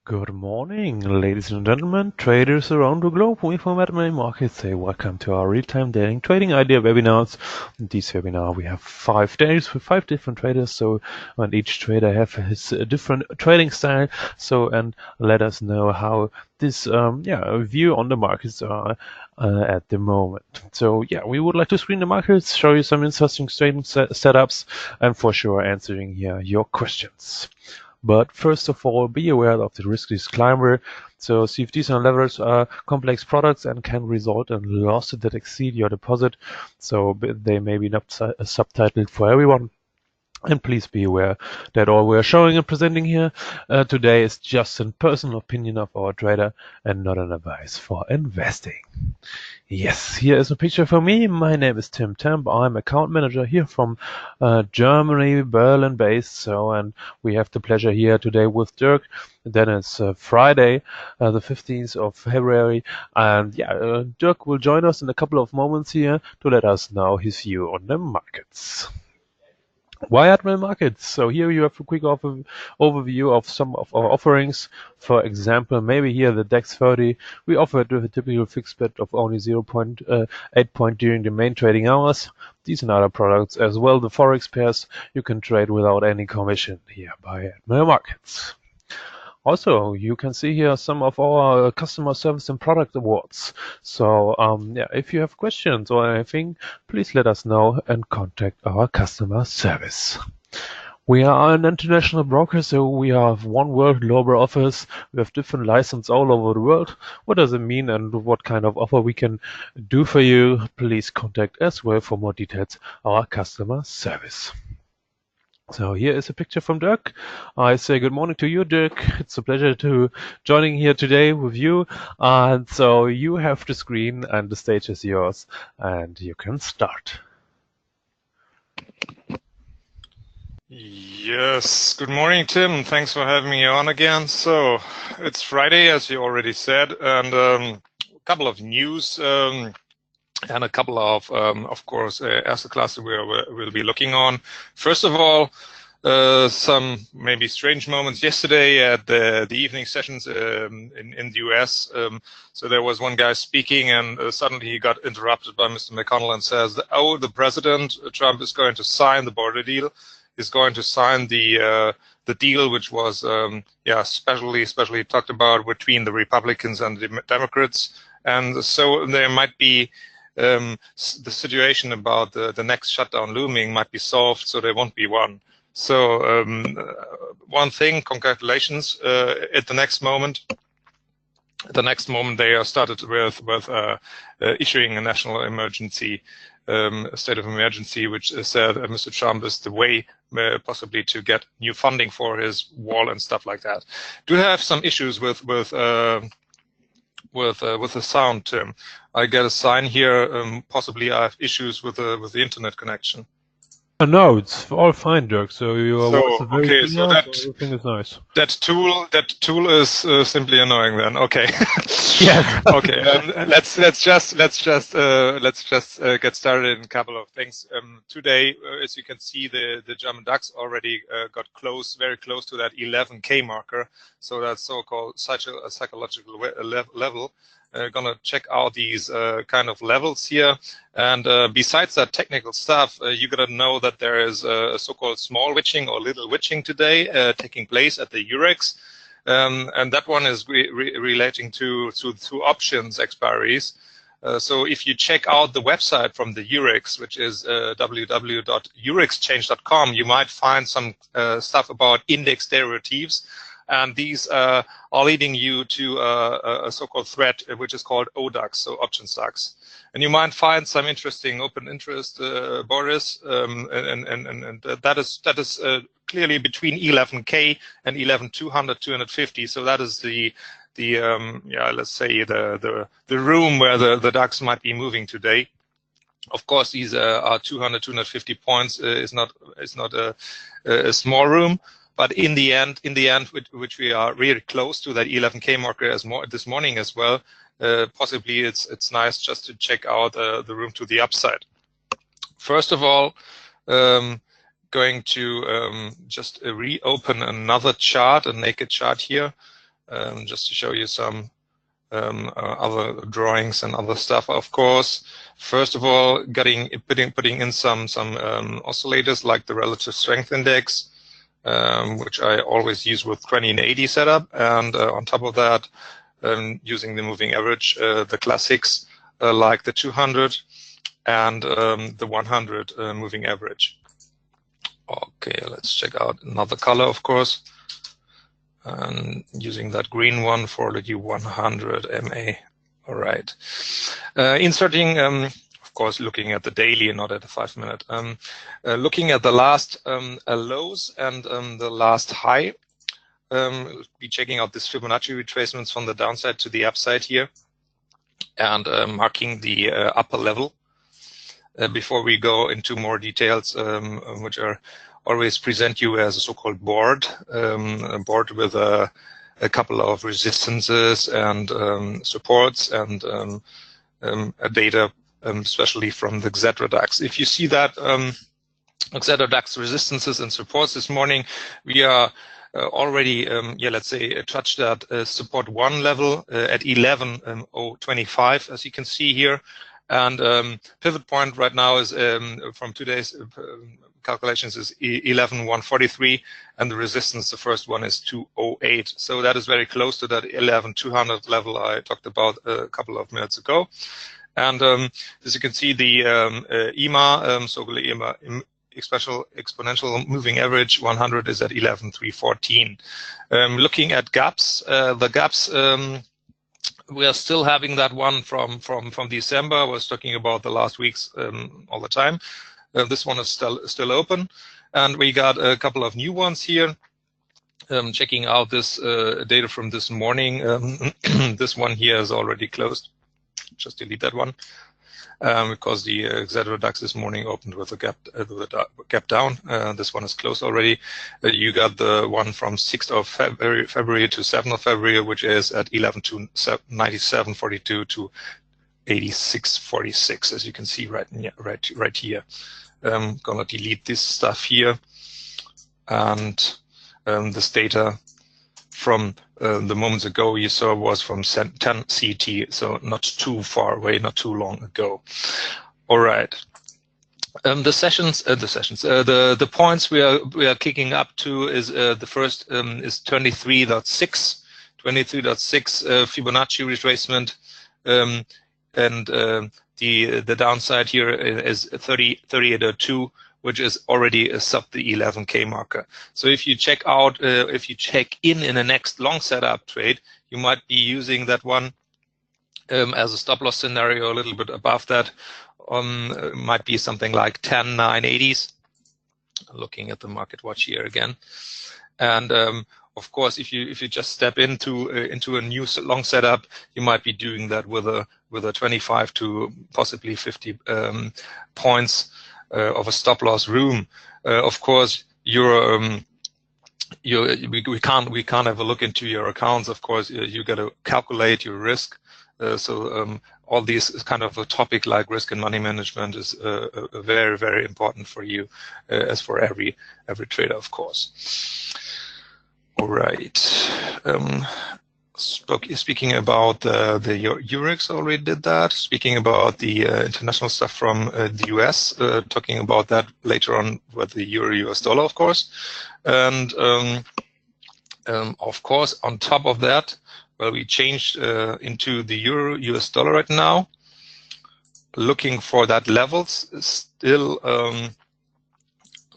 Good morning, ladies and gentlemen, traders around the globe. We from Money Markets say welcome to our real-time daily trading idea webinars. In this webinar, we have 5 days with 5 different traders. And each trader have his different trading style. And let us know how this view on the markets are at the moment. We would like to screen the markets, show you some interesting trading setups, and for sure answering here your questions. But first of all, be aware of the risk disclaimer. CFDs and levers are complex products and can result in losses that exceed your deposit. They may be not subtitled for everyone. And please be aware that all we are showing and presenting here today is just a personal opinion of our trader and not an advice for investing. Yes, here is a picture for me. My name is Tim Temp. I'm account manager here from Germany, Berlin based. And we have the pleasure here today with Dirk. Then it's Friday, the 15th of February. And Dirk will join us in a couple of moments here to let us know his view on the markets. Why Admiral Markets? So here you have a quick overview of some of our offerings. For example, maybe here the DAX30, we offer it with a typical fixed bet of only 0.8 point during the main trading hours. These and other products as well. The Forex pairs you can trade without any commission here by Admiral Markets. Also, you can see here some of our customer service and product awards. If you have questions or anything, please let us know and contact our customer service. We are an international broker, so we have one world global office. We have different licenses all over the world. What does it mean and what kind of offer we can do for you? Please contact as well for more details our customer service. So here is a picture from Dirk. I say good morning to you, Dirk. It's a pleasure to joining here today with you. And so you have the screen and the stage is yours and you can start. Yes, good morning, Tim. Thanks for having me on again. So it's Friday, as you already said, and a couple of news and a couple of course, asset classes we'll be looking on. First of all, some maybe strange moments yesterday at the evening sessions in the US. So there was one guy speaking, and suddenly he got interrupted by Mr. McConnell and says, "Oh, the president Trump is going to sign the border deal, is going to sign the deal which was especially talked about between the Republicans and the Democrats, and so there might be." The situation about the next shutdown looming might be solved, so there won't be one. So one thing, congratulations. At the next moment, they are started with issuing a national emergency, state of emergency, which said Mr. Trump is the way possibly to get new funding for his wall and stuff like that. Do have some issues with the sound, Tim. I get a sign here. Possibly I have issues with the internet connection. No, it's all fine, Dirk. So you are very clear, so everything is nice. That tool is simply annoying. Then okay. Yeah. Okay. Let's just get started in a couple of things. Today, as you can see, the German DAX already got very close to that 11K marker. So that's so-called psychological level. Gonna check out these kind of levels here, and besides that technical stuff, you gotta know that there is a so-called small witching or little witching today taking place at the Eurex, and that one is relating to options expiries. So if you check out the website from the Eurex, which is www.eurexchange.com, you might find some stuff about index derivatives. And these are leading you to a so-called thread, which is called ODAX, so option stocks. And you might find some interesting open interest borders, and that is clearly between 11K and 11,200, 250. So that is let's say the room where the DAX might be moving today. Of course, these are 200, 250 points. Is not a small room. But in the end, which we are really close to that 11K marker this morning as well, possibly it's nice just to check out the room to the upside. First of all, going to just reopen another chart, a naked chart here. just to show you some other drawings and other stuff, of course. First of all, putting in some oscillators like the relative strength index, which I always use with 20 and 80 setup, and on top of that, using the moving average, the classics like the 200 and the 100 moving average. Okay, let's check out another color, of course, and using that green one for the U100 MA. All right, inserting, of course, looking at the daily and not at the 5-minute. Looking at the last lows and the last high. Be checking out this Fibonacci retracements from the downside to the upside here, and marking the upper level. Before we go into more details, which are always present you as a so-called board, a board with a couple of resistances and supports and data, especially from the XERA-DAX. If you see that XERA-DAX resistances and supports this morning, we are already, let's say, touched that support 1 level at 11.025, as you can see here. And pivot point right now is from today's calculations is 11.143, and the resistance, the first one, is 208. So that is very close to that 11.200 level I talked about a couple of minutes ago. And as you can see, the EMA, so-called EMA, exponential moving average 100, is at 11.314. Looking at gaps, the gaps, we are still having that one from December. I was talking about the last weeks all the time. This one is still open, and we got a couple of new ones here. Checking out this data from this morning. This one here is already closed. Just delete that one. Because the XERA-DAX this morning opened with a gap down. This one is closed already. You got the one from 6th of February to 7th of February, which is at 11.9742 to 86.46, as you can see right here. I'm gonna delete this stuff here, and this data from the moments ago you saw was from 10 CT, so not too far away, not too long ago. All right. The points we are kicking up to is the first is 23.6 Fibonacci retracement, and the downside here is 38.02. which is already a sub the 11K marker. So if you check out, if you check in the next long setup trade, you might be using that one as a stop loss scenario a little bit above that. Might be something like 10.980s. Looking at the market watch here again, and of course, if you just step into a new long setup, you might be doing that with a 25 to possibly 50 points of a stop loss room. Of course, we can't have a look into your accounts. Of course, you got to calculate your risk. So all these kind of a topic like risk and money management is very, very important for you, as for every trader, of course. All right. Speaking about the Eurex, already did that. Speaking about the international stuff from the US, talking about that later on with the Euro-US dollar, of course. And of course, on top of that, well, we changed into the Euro-US dollar right now. Looking for that levels, still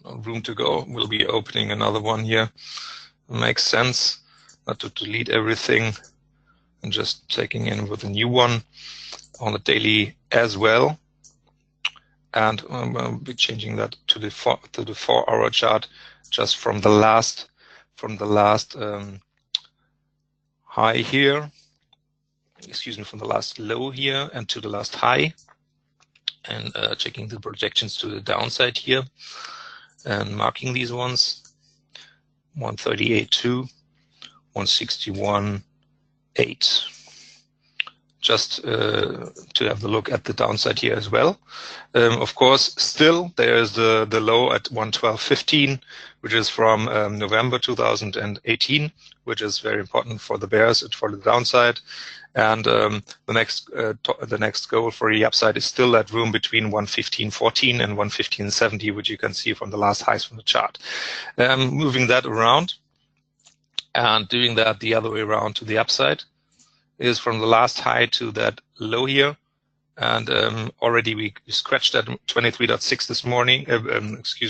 room to go. We'll be opening another one here. Makes sense. Not to delete everything and just taking in with a new one on the daily as well, and I'll be changing that to the 4-hour chart, just from the last high here, excuse me, from the last low here and to the last high, and checking the projections to the downside here and marking these ones. 138.2, 161.8. just to have a look at the downside here as well. Of course, still there is the low at 112.15, which is from November 2018, which is very important for the bears and for the downside. And the next goal for the upside is still that room between 115.14 and 115.70, which you can see from the last highs from the chart. Moving that around and doing that the other way around to the upside is from the last high to that low here. And already we scratched at 23.6 this morning,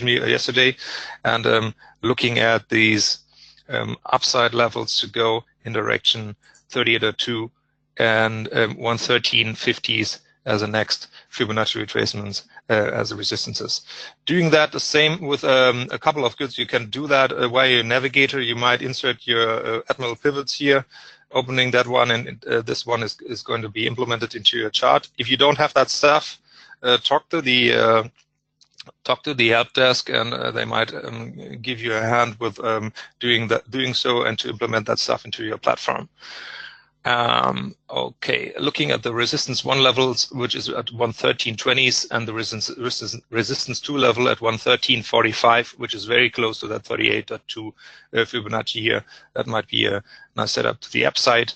yesterday. And looking at these upside levels to go in direction 38.02 and 113.50s as the next Fibonacci retracements as the resistances. Doing that the same with a couple of goods. You can do that via your navigator. You might insert your Admiral pivots here, opening that one, and this one is going to be implemented into your chart. If you don't have that stuff, talk to the help desk, and they might give you a hand with doing so and to implement that stuff into your platform. Okay, looking at the resistance 1 levels, which is at 113.20s, and the resistance 2 level at 113.45, which is very close to that 38.2 Fibonacci here. That might be a nice setup to the upside.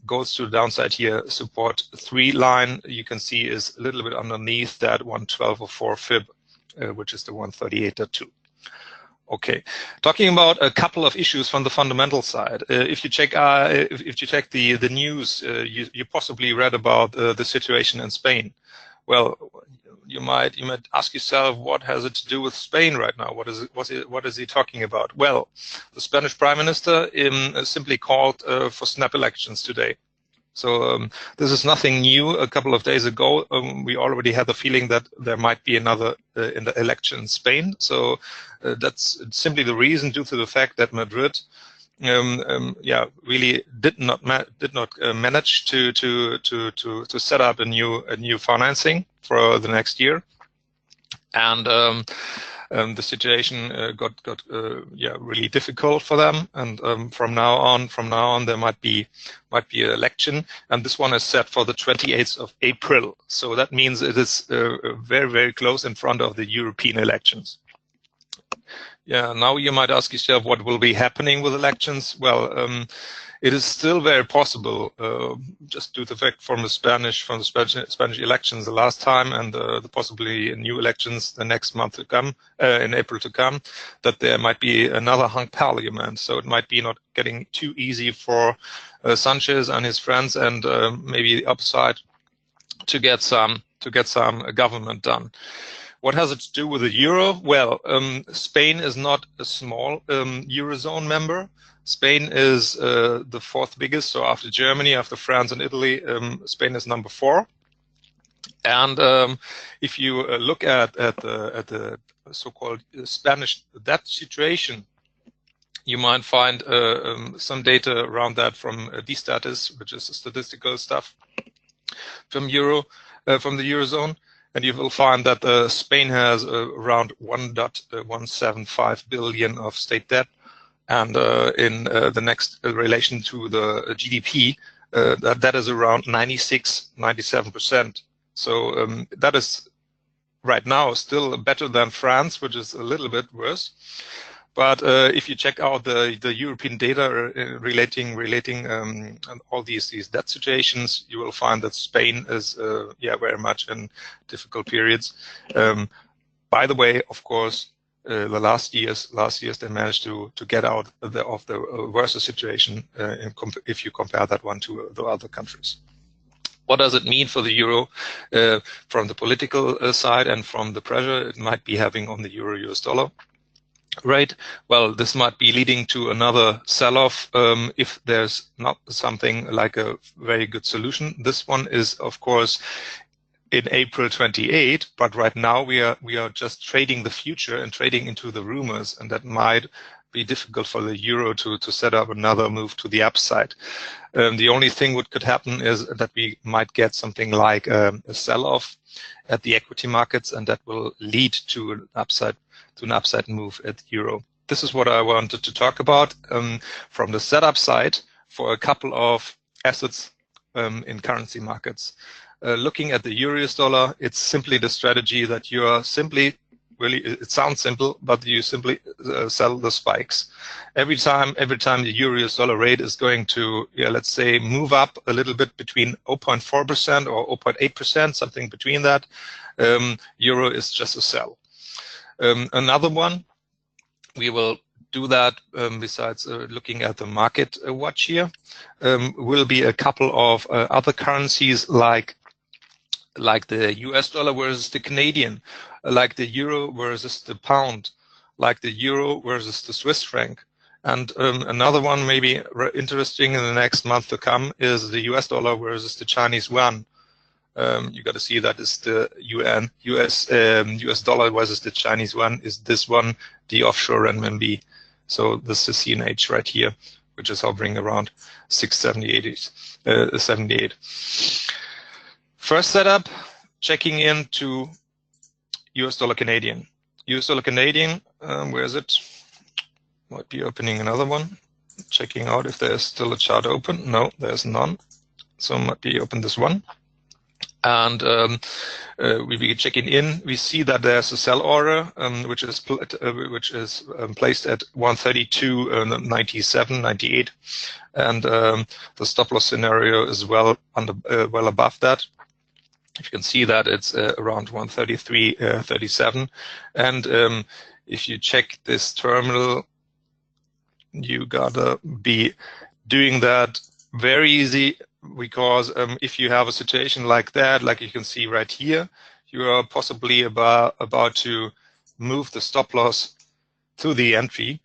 Goes to the downside here. Support 3 line you can see is a little bit underneath that 112.04 fib, which is the 138.2. Okay, talking about a couple of issues from the fundamental side. If you check the news, you possibly read about the situation in Spain. Well, you might ask yourself, what has it to do with Spain right now? What is he talking about? Well, the Spanish Prime Minister simply called for snap elections today. So this is nothing new. A couple of days ago, we already had the feeling that there might be another in the election in Spain. So that's simply the reason, due to the fact that Madrid, really did not manage to set up a new financing for the next year, and the situation got really difficult for them, and from now on there might be an election, and this one is set for the 28th of April. So that means it is very, very close in front of the European elections. Yeah, now you might ask yourself, what will be happening with elections? Well, it is still very possible, just due to the fact from the Spanish elections the last time, and the possibly new elections the next month to come, in April to come, that there might be another hung parliament. So it might be not getting too easy for Sanchez and his friends, and maybe the upside to get some government done. What has it to do with the euro? Well, Spain is not a small Eurozone member. Spain is the 4th biggest, so after Germany, after France and Italy, Spain is number 4. And if you look at the so-called Spanish debt situation, you might find some data around that from D-Status, which is statistical stuff from the Eurozone. And you will find that Spain has around 1.175 billion of state debt, and in the next relation to the GDP, that is around 97%. So that is right now still better than France, which is a little bit worse. But if you check out the European data relating all these debt situations, you will find that Spain is very much in difficult periods. By the way, of course, the last years they managed to get out of the worse situation if you compare that one to the other countries. What does it mean for the euro from the political side and from the pressure it might be having on the euro-US dollar rate? Well, this might be leading to another sell-off if there's not something like a very good solution. This one is, of course, in April 28, but right now we are just trading the future and trading into the rumors, and that might be difficult for the euro to set up another move to the upside. The only thing what could happen is that we might get something like a sell-off at the equity markets, and that will lead to an upside move at the euro. This is what I wanted to talk about from the setup side for a couple of assets in currency markets. Looking at the EURUSD dollar, it's simply the strategy that you are simply, really, it sounds simple, but you simply sell the spikes. Every time the EURUSD dollar rate is going to, let's say, move up a little bit between 0.4% or 0.8%, something between that, euro is just a sell. Another one, we will do that besides looking at the market watch here, will be a couple of other currencies like the US dollar versus the Canadian, like the euro versus the pound, like the euro versus the Swiss franc. And another one maybe interesting in the next month to come is the US dollar versus the Chinese yuan. You got to see that is the US dollar versus the Chinese yuan is this one, the offshore renminbi. So this is CNH right here, which is hovering around 678. First setup, checking into US dollar Canadian. US dollar Canadian, where is it? Might be opening another one. Checking out if there's still a chart open. No, there's none. So might be open this one. And we be checking in. We see that there's a sell order, which is placed at 132.97, 98, and the stop loss scenario is well above that. You can see that it's around 133.37, and if you check this terminal, you gotta be doing that very easy, because if you have a situation like that, like you can see right here, you are possibly about to move the stop loss to the entry,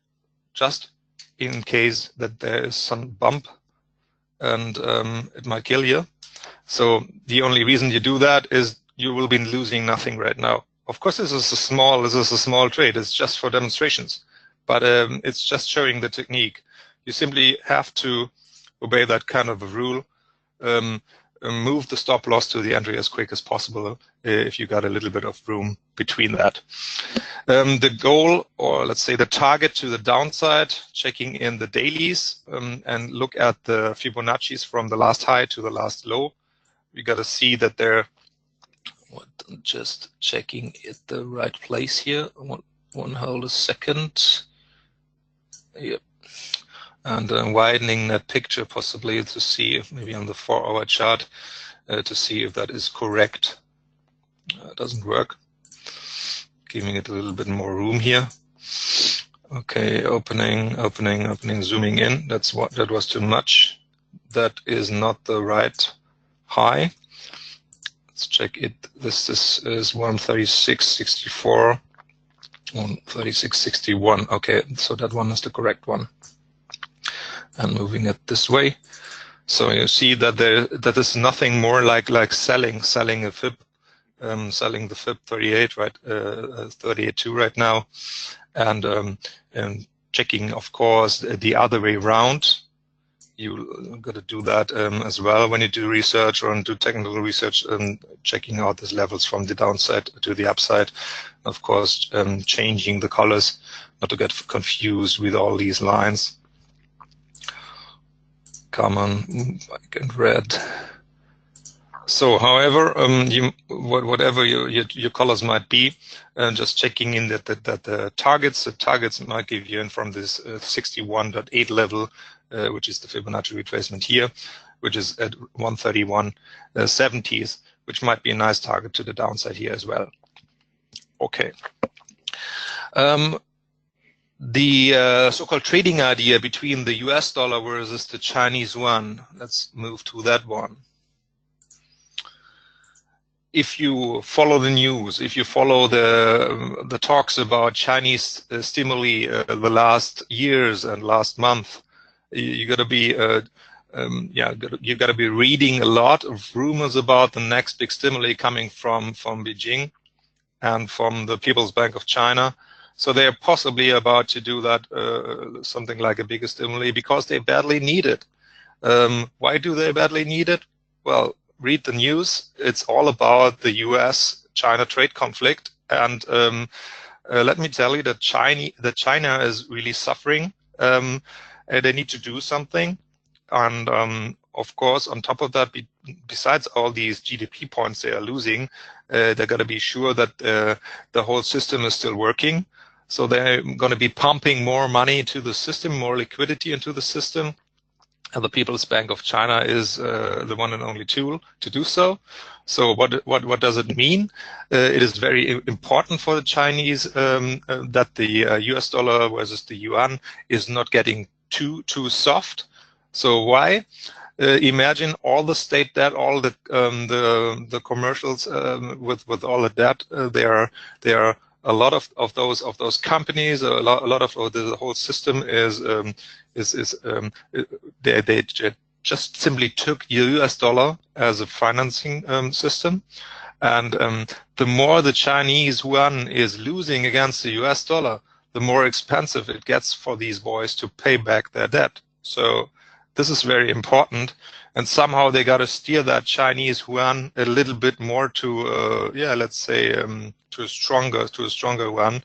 just in case that there is some bump, and it might kill you. So the only reason you do that is you will be losing nothing right now. Of course, this is a small trade. It's just for demonstrations, but it's just showing the technique. You simply have to obey that kind of a rule. Move the stop loss to the entry as quick as possible if you got a little bit of room between that. The goal, or let's say the target to the downside, checking in the dailies and look at the Fibonacci's from the last high to the last low. We got to see that they're just checking at the right place here. Hold a second. Yep. And widening that picture possibly to see if maybe on the 4-hour chart to see if that is correct. It doesn't work. Giving it a little bit more room here. Okay, opening, zooming in. That was too much. That is not the right high. Let's check it. This is 136.64, 136.61. Okay, so that one is the correct one. And moving it this way, so you see that that is nothing more like selling a fib, selling the fib 38, right, 38.2 right now, and checking, of course, the other way around. You got to do that as well when you do research or do technical research, checking out these levels from the downside to the upside. Of course, changing the colors, not to get confused with all these lines. Come on, black and red. So, however, whatever your colors might be, just checking in that the targets might give you in from this 61.8 level, which is the Fibonacci retracement here, which is at 131.70s, which might be a nice target to the downside here as well. Okay. The so-called trading idea between the US dollar versus the Chinese yuan. Let's move to that one. If you follow the news, if you follow the talks about Chinese stimuli the last years and last month, you got to be you got to be reading a lot of rumors about the next big stimuli coming from Beijing and from the People's Bank of China. So they're possibly about to do that, something like a bigger stimuli, because they badly need it. Why do they badly need it? Well, read the news. It's all about the US-China trade conflict. And let me tell you that China is really suffering. They need to do something. And of course, on top of that, besides all these GDP points they are losing, they're going to be sure that the whole system is still working. So they're going to be pumping more money into the system, more liquidity into the system. And the People's Bank of China is the one and only tool to do so. So what does it mean? It is very important for the Chinese that the US dollar versus the yuan is not getting too soft. So why? Imagine all the state debt, all the commercials with all the debt. There are a lot of those companies. A lot of the whole system is they just simply took US dollar as a financing system, and the more the Chinese yuan is losing against the US dollar, the more expensive it gets for these boys to pay back their debt. So this is very important, and somehow they got to steer that Chinese yuan a little bit more to, let's say, to a stronger yuan,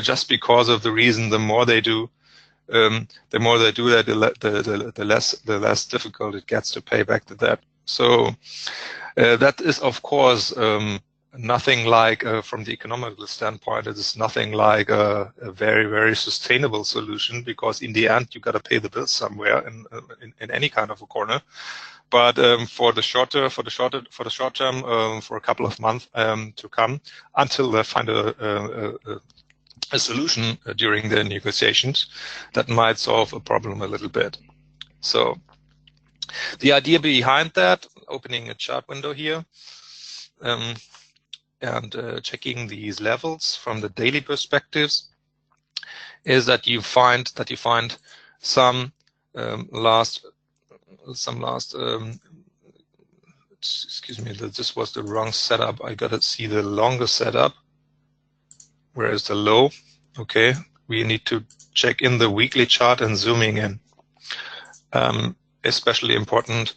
just because of the reason the more they do that, the less difficult it gets to pay back the debt. So that is, of course, nothing like, from the economical standpoint, it is nothing like a very, very sustainable solution, because in the end you got to pay the bills somewhere in any kind of a corner. But for the short term, for a couple of months to come, until they find a solution during the negotiations, that might solve a problem a little bit. So the idea behind that, opening a chart window here, and checking these levels from the daily perspectives, is that you find some last excuse me, this was the wrong setup. I gotta see the longer setup. Where is the low? Okay, we need to check in the weekly chart and zooming in. Especially important,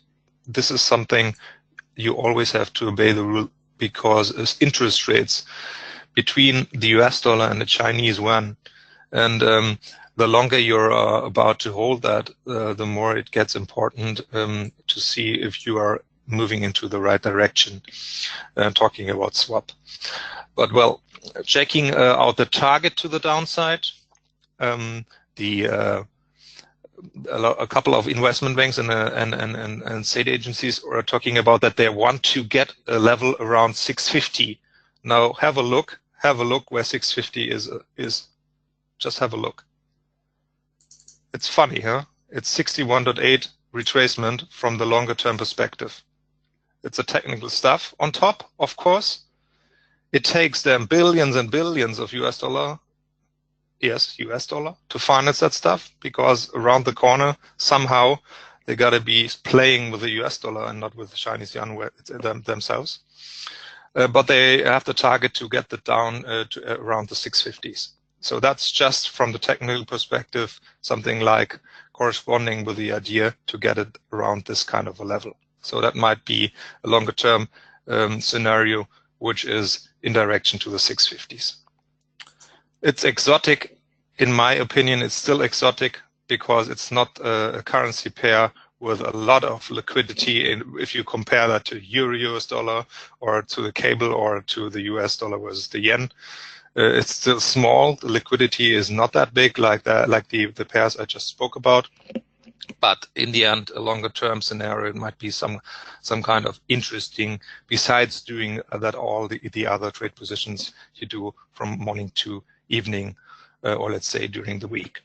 this is something you always have to obey the rule, because it's interest rates between the US dollar and the Chinese yuan, and the longer you're about to hold that, the more it gets important to see if you are moving into the right direction, talking about swap. But well, checking out the target to the downside, a couple of investment banks and state agencies are talking about that they want to get a level around 650. Now have a look where 650 is. Just have a look. It's funny, huh? It's 61.8 retracement from the longer term perspective. It's a technical stuff on top, of course. It takes them billions and billions of US dollar, yes, US dollar, to finance that stuff, because around the corner, somehow, they got to be playing with the US dollar and not with the Chinese yuan themselves. But they have the target to get it down to around the 650s. So that's just from the technical perspective, something like corresponding with the idea to get it around this kind of a level. So that might be a longer term scenario, which is in direction to the 650s. It's exotic, in my opinion. It's still exotic because it's not a currency pair with a lot of liquidity. And if you compare that to US dollar or to the cable or to the US dollar versus the yen, it's still small. The liquidity is not that big like the pairs I just spoke about. But in the end, a longer term scenario, it might be some kind of interesting, besides doing that all the other trade positions you do from morning to evening, or let's say during the week.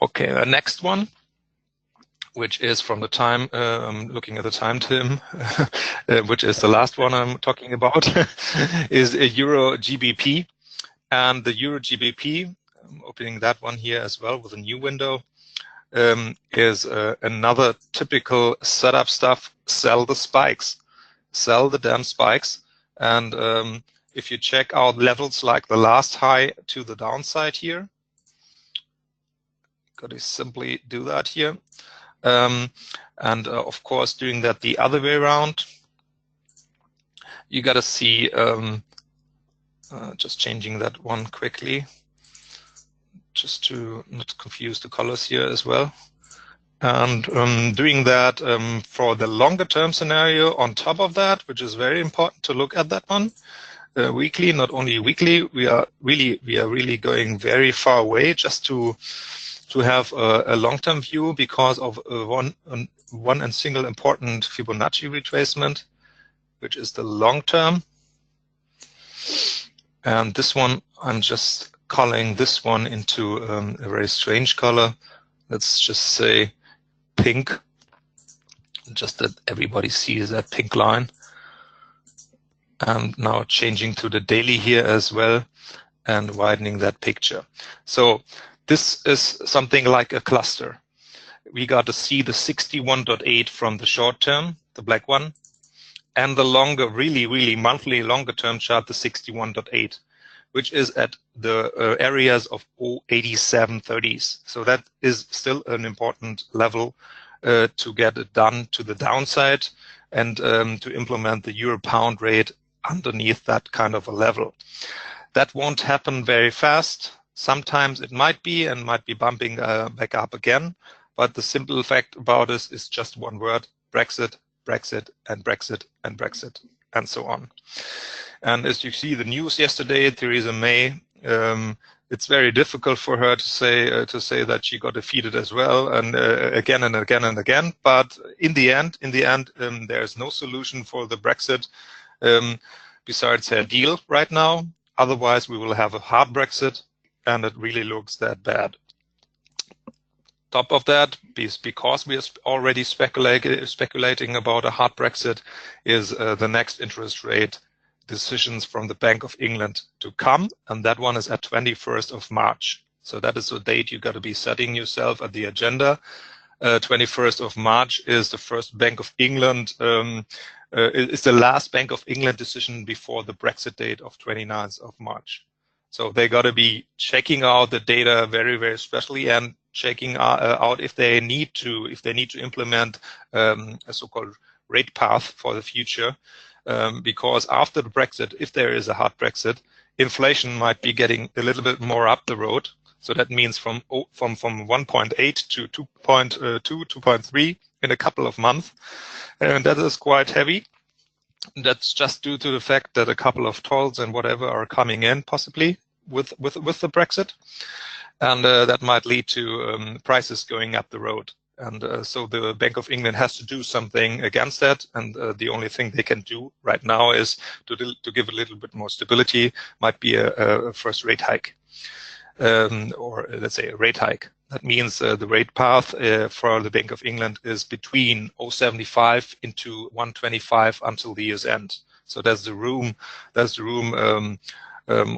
Okay, the next one, which is from the time, I'm looking at the time, Tim, which is the last one I'm talking about, is a EURGBP. And the EURGBP, I'm opening that one here as well with a new window, is another typical setup stuff. Sell the spikes. Sell the damn spikes. And if you check out levels like the last high to the downside here, got to simply do that here. And of course, doing that the other way around, you got to see, just changing that one quickly, just to not confuse the colors here as well. And doing that for the longer term scenario on top of that, which is very important to look at that one weekly, not only weekly, we are really going very far away just to have a long-term view because of one and single important Fibonacci retracement, which is the long term. And this one, I'm just coloring this one into a very strange color. Let's just say pink, just that everybody sees that pink line. And now changing to the daily here as well and widening that picture. So this is something like a cluster. We got to see the 61.8 from the short term, the black one, and the longer, really monthly longer term chart, the 61.8, which is at the areas of 87.30s. So that is still an important level to get it done to the downside and to implement the euro pound rate underneath that kind of a level. That won't happen very fast. Sometimes it might be and might be bumping back up again. But the simple fact about this is just one word: Brexit, Brexit, and Brexit, and Brexit, and so on. And as you see the news yesterday, Theresa May, it's very difficult for her to say that she got defeated as well, and again and again and again. But in the end, there is no solution for the Brexit besides her deal right now. Otherwise, we will have a hard Brexit, and it really looks that bad. Top of that, because we are already speculating about a hard Brexit, is the next interest rate decisions from the Bank of England to come, and that one is at 21st of March. So that is the date you got to be setting yourself at the agenda. 21st of March is the first Bank of England, is the last Bank of England decision before the Brexit date of 29th of March. So they got to be checking out the data very especially and checking out if they need to implement a so-called rate path for the future. Because after the Brexit, if there is a hard Brexit, inflation might be getting a little bit more up the road. So that means from 1.8 to 2.2, 2.3 in a couple of months. And that is quite heavy. That's just due to the fact that a couple of tolls and whatever are coming in possibly with the Brexit. And that might lead to prices going up the road. And so the Bank of England has to do something against that. And the only thing they can do right now is to give a little bit more stability, might be a first rate hike, or let's say a rate hike. That means the rate path for the Bank of England is between 0.75 into 1.25 until the year's end. So that's the room.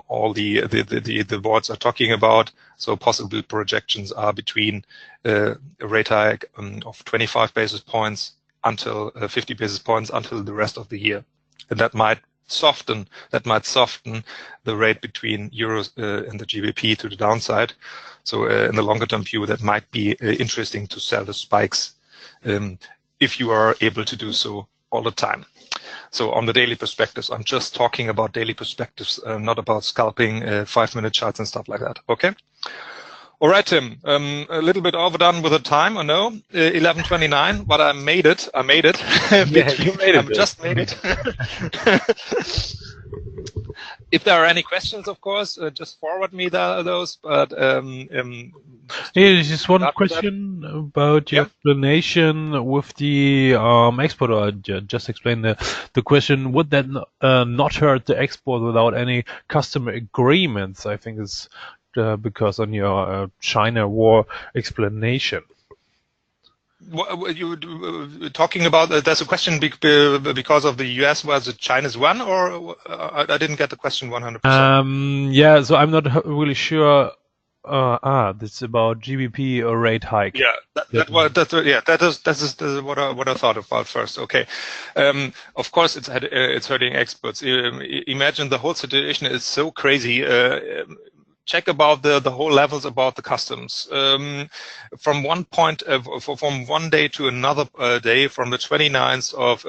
All the boards are talking about. So possible projections are between a rate hike of 25 basis points until 50 basis points until the rest of the year, and that might soften the rate between euros and the GBP to the downside. So in the longer term view, that might be interesting to sell the spikes if you are able to do so all the time. So on the daily perspectives, I'm just talking about daily perspectives, not about scalping 5-minute charts and stuff like that. Okay. All right, Tim. A little bit overdone with the time, I know. 11:29, but I made it. Yeah, you made it. I just made it. If there are any questions, of course, just forward me those. But Here's just one question about your explanation with the export. Or just explain the question. Would that not hurt the export without any customer agreements? I think it's because on your China war explanation. What you talking about? There's a question because of the US versus China's one, or I didn't get the question 100%. Yeah, so I'm not really sure. That's about GBP or rate hike. Yeah, that's what I thought about first. Okay, of course it's hurting exports. Imagine the whole situation is so crazy. check about the whole levels about the customs. From one point from one day to another day, from the 29th of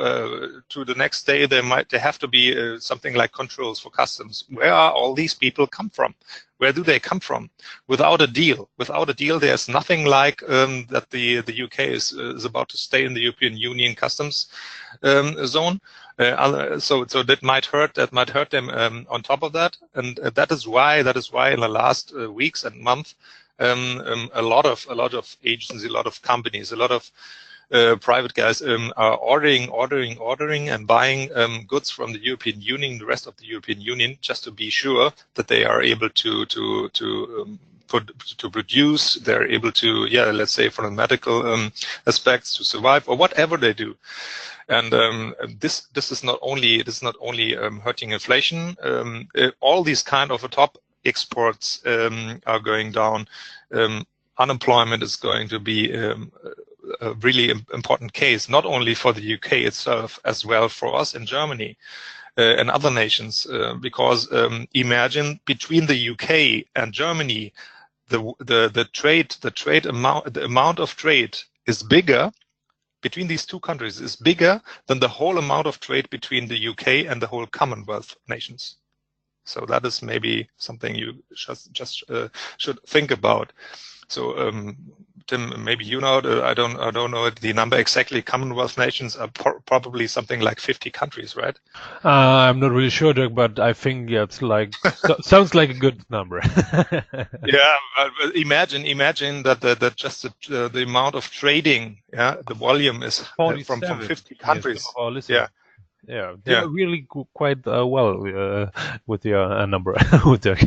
to the next day, there have to be something like controls for customs. Where are all these people come from? Where do they come from? Without a deal, there's nothing like that the UK is about to stay in the European Union customs zone. So that might hurt them on top of that, and that is why in the last weeks and months a lot of agencies, a lot of companies, a lot of private guys are ordering and buying goods from the European Union, the rest of the European Union, just to be sure that they are able to produce, they're able to, let's say, from the medical aspects, to survive or whatever they do. And this is not only hurting inflation. All these kind of top exports are going down. Unemployment is going to be a really important case, not only for the UK itself, as well for us in Germany and other nations. Because imagine between the UK and Germany, the amount of trade is bigger. Between these two countries is bigger than the whole amount of trade between the UK and the whole Commonwealth nations. So that is maybe something you just should think about. So Tim, maybe you know, I don't know the number exactly. Commonwealth nations are probably something like 50 countries, right? I'm not really sure, Dirk, but I think it's like sounds like a good number. Yeah, but imagine that just the amount of trading, the volume is from 50 countries. Yes, they're really quite well with your number, with Dirk.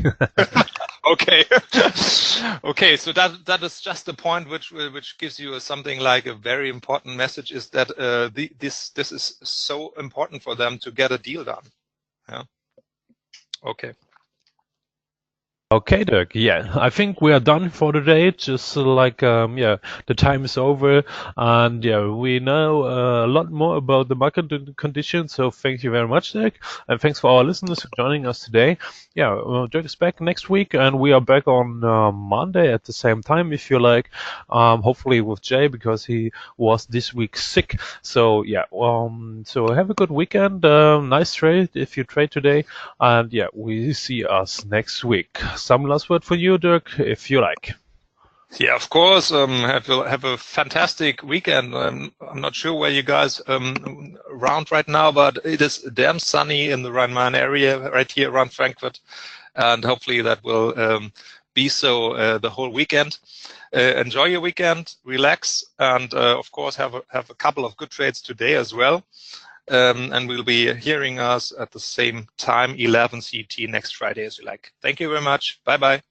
Okay. Okay, so that is just the point which gives you something like a very important message, is that this is so important for them to get a deal done. Yeah. Okay. Okay, Dirk. Yeah, I think we are done for today. Just like the time is over, and we know a lot more about the market conditions. So thank you very much, Dirk, and thanks for our listeners for joining us today. Dirk is back next week, and we are back on Monday at the same time, if you like. Hopefully with Jay, because he was this week sick. So so have a good weekend. Nice trade if you trade today, and we see us next week. Some last word for you, Dirk, if you like. Yeah, of course. Have a fantastic weekend. I'm not sure where you guys around right now, but it is damn sunny in the Rhine-Main area, right here around Frankfurt, and hopefully that will be so the whole weekend. Enjoy your weekend, relax, and of course have a couple of good trades today as well. And we'll be hearing us at the same time, 11 CET next Friday, as you like. Thank you very much. Bye-bye.